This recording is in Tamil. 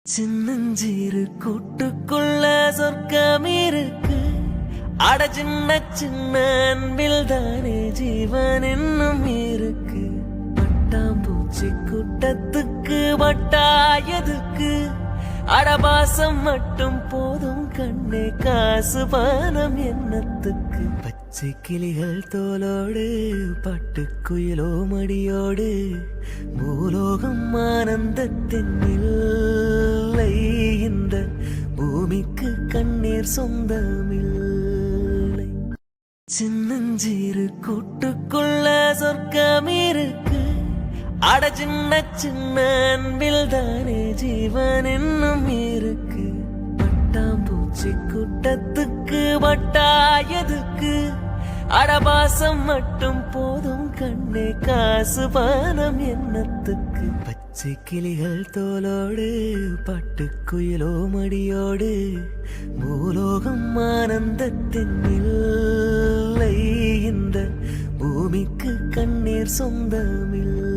சின்னஞ்சீரு கூட்டுக்குள்ள சொர்க்கம் இருக்கு. அட சின்ன சின்ன அன்பில் தானே ஜீவன் இன்னும் இருக்கு. பட்டாம்பூச்சி கூட்டத்துக்கு வட்டாயதுக்கு அடபாசம் மட்டும் போதும் கண்ணே, காசு பானம் எண்ணத்துக்கு. பச்சை கிளிகள் தோலோடு பட்டுக்குயிலோ மடியோடு பூலோகம் ஆனந்தத்தின் இல்லை. இந்த பூமிக்கு கண்ணீர் சொந்தமில்லை. சின்னஞ்சீரு கூட்டுக்குள்ள சொர்க்கம் இருக்கு. அட சின்ன சின்ன அன்பில் தானே ஜீவன் இன்னும் இருக்கு. பட்டாம்பூச்சி கூட்டத்துக்கு வட்டாயதுக்கு அடபாசம் மட்டும் போதும் கண்ணே, காசு பானம் எண்ணத்துக்கு. பச்சை கிளிகள் தோலோடு பட்டுக்குயிலோ மடியோடு பூலோகம் ஆனந்தத்தின் இல்லை. இந்த பூமிக்கு கண்ணீர் சொந்தமில்லை.